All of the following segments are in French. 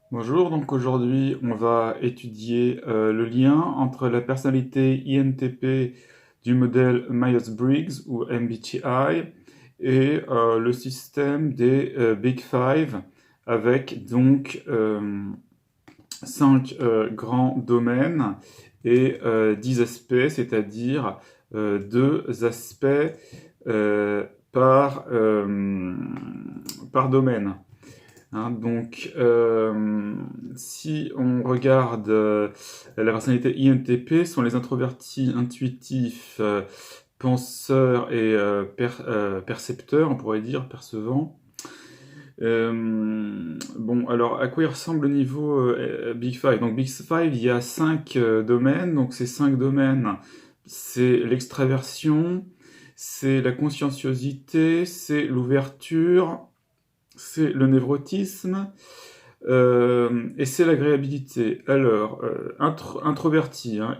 Bonjour, donc aujourd'hui on va étudier le lien entre la personnalité INTP du modèle Myers-Briggs ou MBTI et le système des Big Five avec donc 5 grands domaines et 10 aspects, c'est-à-dire 2 aspects euh, par, euh, par domaine. Hein, donc, si on regarde la personnalité INTP, sont les introvertis intuitifs, penseurs et percepteurs, on pourrait dire, percevants. Bon, alors à quoi il ressemble au niveau Big Five? Donc Big Five, il y a 5 domaines. Donc ces 5 domaines, c'est l'extraversion, c'est la conscienciosité, c'est l'ouverture, c'est le névrotisme et c'est l'agréabilité. Alors, introverti, hein,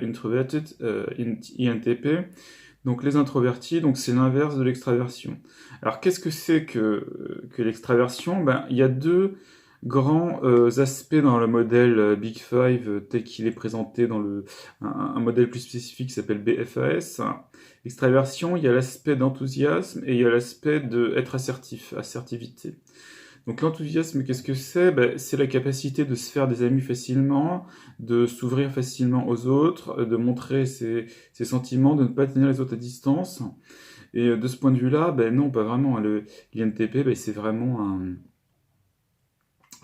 introverted, INTP, donc les introvertis, donc c'est l'inverse de l'extraversion. Alors qu'est-ce que c'est que l'extraversion? Ben, il y a 2 grands aspects dans le modèle Big Five tel qu'il est présenté dans un modèle plus spécifique qui s'appelle BFAS. L'extraversion, il y a l'aspect d'enthousiasme et il y a l'aspect d'être assertif, assertivité. Donc l'enthousiasme, qu'est-ce que c'est? Ben, c'est la capacité de se faire des amis facilement, de s'ouvrir facilement aux autres, de montrer ses sentiments, de ne pas tenir les autres à distance. Et de ce point de vue-là, ben non, pas vraiment. L'INTP, ben, c'est vraiment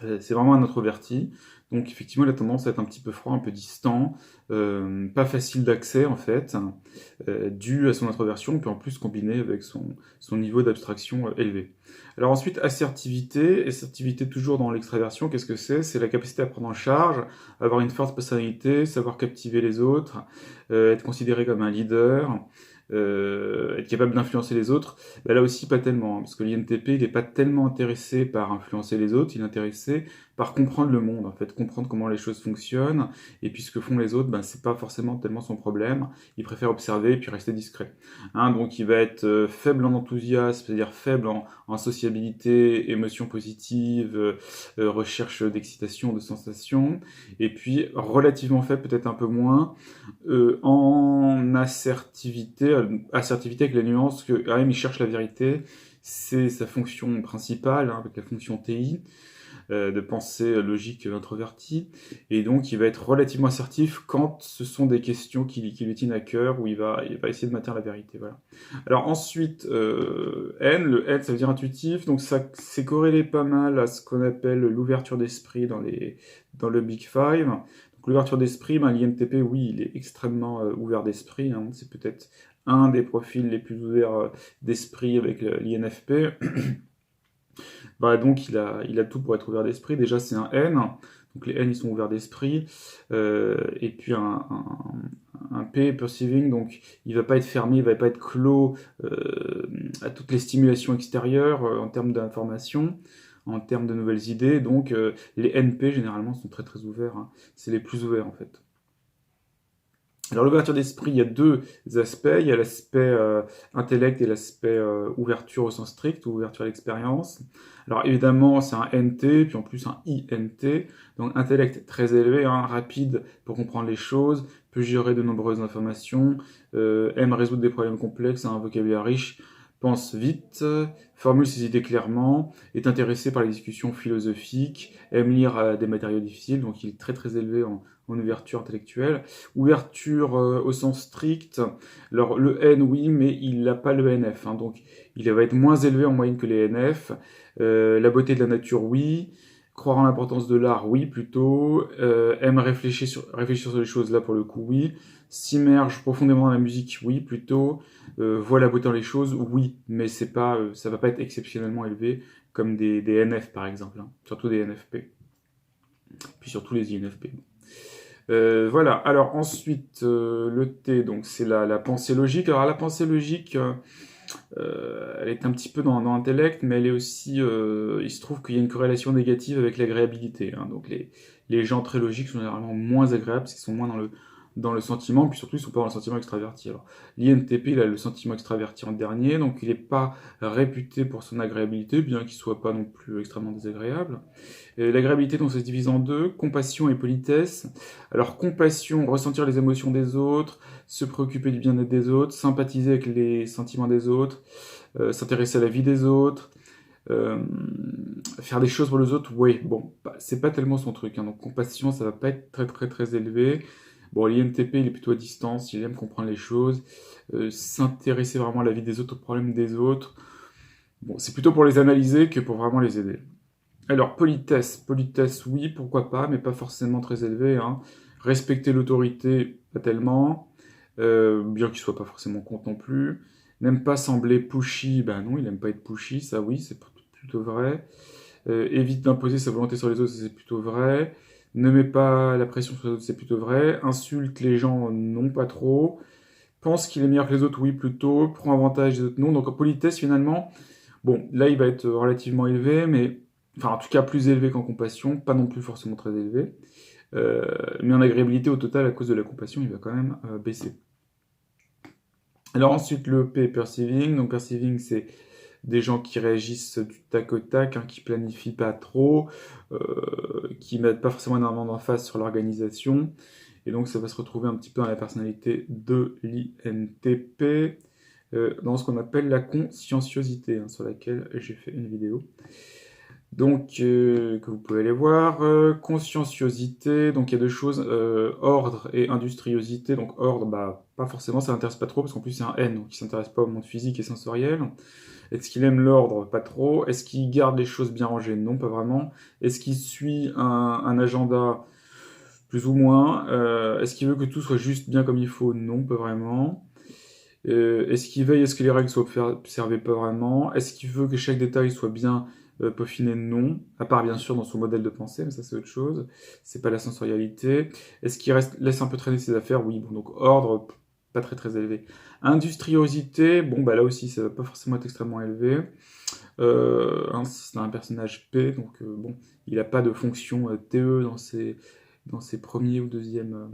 un introverti. Donc effectivement, il a tendance à être un petit peu froid, un peu distant, pas facile d'accès en fait, dû à son introversion, puis en plus combiné avec son niveau d'abstraction élevé. Alors ensuite, assertivité toujours dans l'extraversion, qu'est-ce que c'est? C'est la capacité à prendre en charge, avoir une forte personnalité, savoir captiver les autres, être considéré comme un leader, être capable d'influencer les autres. Bah, là aussi, pas tellement, hein, parce que l'INTP, il n'est pas tellement intéressé par influencer les autres, il est intéressé par comprendre le monde, en fait, comprendre comment les choses fonctionnent, et puis ce que font les autres, ben, c'est pas forcément tellement son problème, il préfère observer et puis rester discret. Hein, donc il va être faible en enthousiasme, c'est-à-dire faible en sociabilité, émotions positives, recherche d'excitation, de sensations, et puis relativement faible, peut-être un peu moins, en assertivité avec la nuance que quand même il cherche la vérité, c'est sa fonction principale, hein, avec la fonction TI, de pensée logique introvertie, et donc il va être relativement assertif quand ce sont des questions qui lui tiennent à cœur, où il va essayer de maintenir la vérité. Voilà. Alors ensuite, le N ça veut dire intuitif, donc ça c'est corrélé pas mal à ce qu'on appelle l'ouverture d'esprit dans le Big Five. Donc l'ouverture d'esprit, ben, l'INTP, oui, il est extrêmement ouvert d'esprit, hein, c'est peut-être un des profils les plus ouverts d'esprit avec l'INFP. Bah, donc il a tout pour être ouvert d'esprit. Déjà c'est un N, donc les N ils sont ouverts d'esprit. Et puis un P, perceiving, donc il va pas être fermé, il va pas être clos à toutes les stimulations extérieures en termes d'information, en termes de nouvelles idées. Donc les NP généralement sont très très ouverts, hein. C'est les plus ouverts en fait. Alors l'ouverture d'esprit, il y a 2 aspects. Il y a l'aspect intellect et l'aspect ouverture au sens strict, ou ouverture à l'expérience. Alors évidemment, c'est un NT, puis en plus un INT. Donc intellect très élevé, hein, rapide pour comprendre les choses, peut gérer de nombreuses informations, aime résoudre des problèmes complexes, a un vocabulaire riche, pense vite, formule ses idées clairement, est intéressé par les discussions philosophiques, aime lire des matériaux difficiles, donc il est très très élevé en ouverture intellectuelle. Ouverture au sens strict, alors le N oui, mais il n'a pas le NF, hein, donc il va être moins élevé en moyenne que les NF. La beauté de la nature oui, croire en l'importance de l'art oui plutôt, aime réfléchir sur les choses là pour le coup oui, s'immerge profondément dans la musique oui plutôt, voit la beauté dans les choses oui, mais c'est pas, ça va pas être exceptionnellement élevé comme des NF par exemple, hein, surtout des NFP, puis surtout les INFP. Voilà, alors ensuite, le T, donc c'est la pensée logique. Alors la pensée logique, elle est un petit peu dans l'intellect, mais elle est aussi, il se trouve qu'il y a une corrélation négative avec l'agréabilité, hein. Donc les gens très logiques sont généralement moins agréables parce qu'ils sont moins dans le sentiment, puis surtout ils sont pas dans le sentiment extraverti. Alors l'INTP, il a le sentiment extraverti en dernier, donc il n'est pas réputé pour son agréabilité, bien qu'il soit pas non plus extrêmement désagréable. L'agréabilité, donc ça se divise en deux, compassion et politesse. Alors compassion, ressentir les émotions des autres, se préoccuper du bien-être des autres, sympathiser avec les sentiments des autres, s'intéresser à la vie des autres, euh, faire des choses pour les autres, oui, bon, c'est pas tellement son truc, hein, donc compassion, ça va pas être très très très élevé. Bon, l'INTP, il est plutôt à distance, il aime comprendre les choses, s'intéresser vraiment à la vie des autres, aux problèmes des autres. Bon, c'est plutôt pour les analyser que pour vraiment les aider. Alors, politesse, oui, pourquoi pas, mais pas forcément très élevé, hein. Respecter l'autorité, pas tellement, bien qu'il soit pas forcément contre non plus. N'aime pas sembler pushy, ben non, il aime pas être pushy, ça oui, c'est plutôt vrai. Évite d'imposer sa volonté sur les autres, c'est plutôt vrai. Ne met pas la pression sur les autres, c'est plutôt vrai. Insulte les gens, non, pas trop. Pense qu'il est meilleur que les autres, oui, plutôt. Prend avantage des autres, non. Donc en politesse, finalement, bon, là, il va être relativement élevé, mais... Enfin, en tout cas, plus élevé qu'en compassion, pas non plus forcément très élevé. Mais en agréabilité, au total, à cause de la compassion, il va quand même baisser. Alors ensuite, le P, perceiving. Donc perceiving, c'est des gens qui réagissent du tac au tac, hein, qui planifient pas trop, qui mettent pas forcément énormément d'emphase sur l'organisation. Et donc ça va se retrouver un petit peu dans la personnalité de l'INTP, dans ce qu'on appelle la conscienciosité, hein, sur laquelle j'ai fait une vidéo. Donc, que vous pouvez aller voir. Conscienciosité, donc il y a deux choses, ordre et industriosité. Donc ordre, bah, pas forcément, ça l'intéresse pas trop, parce qu'en plus c'est un N, donc il s'intéresse pas au monde physique et sensoriel. Est-ce qu'il aime l'ordre? Pas trop. Est-ce qu'il garde les choses bien rangées? Non, pas vraiment. Est-ce qu'il suit un agenda? Plus ou moins. Est-ce qu'il veut que tout soit juste bien comme il faut? Non, pas vraiment. Est-ce qu'il veille à ce que les règles soient observées? Pas vraiment. Est-ce qu'il veut que chaque détail soit bien peaufiné? Non. À part bien sûr dans son modèle de pensée, mais ça c'est autre chose. C'est pas la sensorialité. Est-ce qu'il laisse un peu traîner ses affaires? Oui. Bon, donc ordre, pas très très élevé. Industriosité, bon bah là aussi ça va pas forcément être extrêmement élevé. C'est un personnage P, donc bon, il n'a pas de fonction TE dans ses premiers ou deuxièmes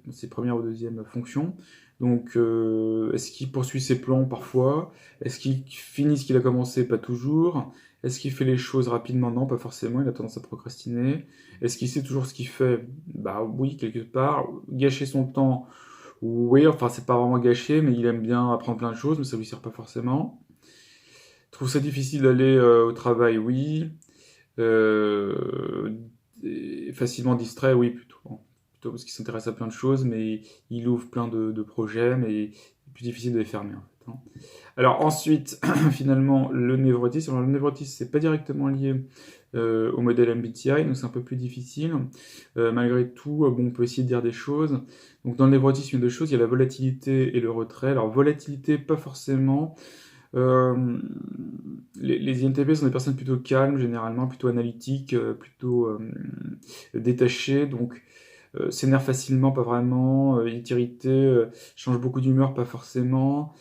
dans ses premières ou deuxièmes fonctions. Donc, est-ce qu'il poursuit ses plans parfois? Est-ce qu'il finit ce qu'il a commencé? Pas toujours. Est-ce qu'il fait les choses rapidement? Non, pas forcément, il a tendance à procrastiner. Est-ce qu'il sait toujours ce qu'il fait? Bah oui, quelque part. Gâcher son temps? Oui, enfin, c'est pas vraiment gâcher, mais il aime bien apprendre plein de choses, mais ça lui sert pas forcément. Trouve ça difficile d'aller au travail? Oui. Euh, Facilement distrait? Oui, plutôt. Bon, plutôt parce qu'il s'intéresse à plein de choses, mais il ouvre plein de projets, mais c'est plus difficile de les fermer en fait, hein. Alors ensuite, finalement, le névrotisme. Alors le névrotisme, c'est pas directement lié au modèle MBTI, donc c'est un peu plus difficile. Malgré tout, bon, on peut essayer de dire des choses. Donc dans le névrotisme, il y a deux choses, il y a la volatilité et le retrait. Alors volatilité, pas forcément. Euh, les INTP sont des personnes plutôt calmes, généralement, plutôt analytiques, plutôt détachées, donc s'énervent facilement, pas vraiment, est irrité, change beaucoup d'humeur, pas forcément,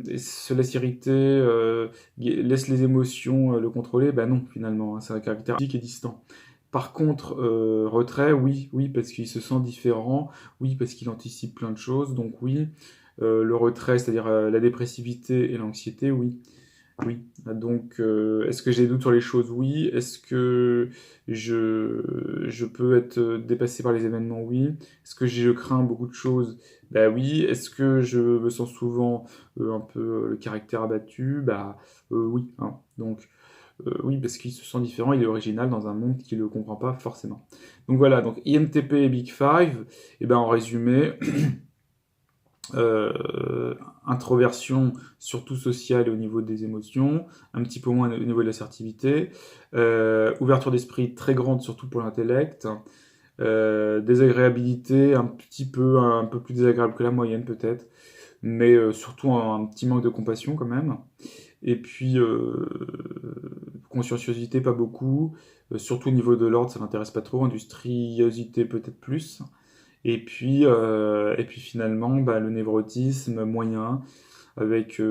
et se laisse irriter, laisse les émotions le contrôler, bah non, finalement, hein, c'est un caractère et distant. Par contre, retrait, oui, oui, parce qu'il se sent différent, oui, parce qu'il anticipe plein de choses, donc oui. Le retrait, c'est-à-dire la dépressivité et l'anxiété, oui. Oui. Donc, est-ce que j'ai des doutes sur les choses? Oui. Est-ce que je peux être dépassé par les événements? Oui. Est-ce que je crains beaucoup de choses? Bah oui. Est-ce que je me sens souvent un peu le caractère abattu? Bah oui, hein. Donc, oui, parce qu'il se sent différent, il est original dans un monde qui ne le comprend pas forcément. Donc voilà, donc INTP et Big Five, et ben en résumé, introversion surtout sociale et au niveau des émotions, un petit peu moins au niveau de l'assertivité, ouverture d'esprit très grande surtout pour l'intellect, désagréabilité un peu plus désagréable que la moyenne peut-être, mais surtout un petit manque de compassion quand même, et puis conscienciosité pas beaucoup, surtout au niveau de l'ordre ça m'intéresse pas trop, industriosité peut-être plus, et puis finalement, bah, le névrotisme moyen, avec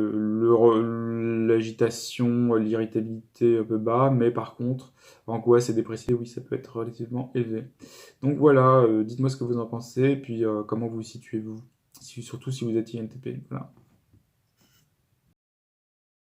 l'agitation, l'irritabilité un peu bas, mais par contre, angoisse et dépressivité, oui, ça peut être relativement élevé. Donc voilà, dites-moi ce que vous en pensez, puis comment vous vous situez, vous, surtout si vous êtes INTP. Voilà.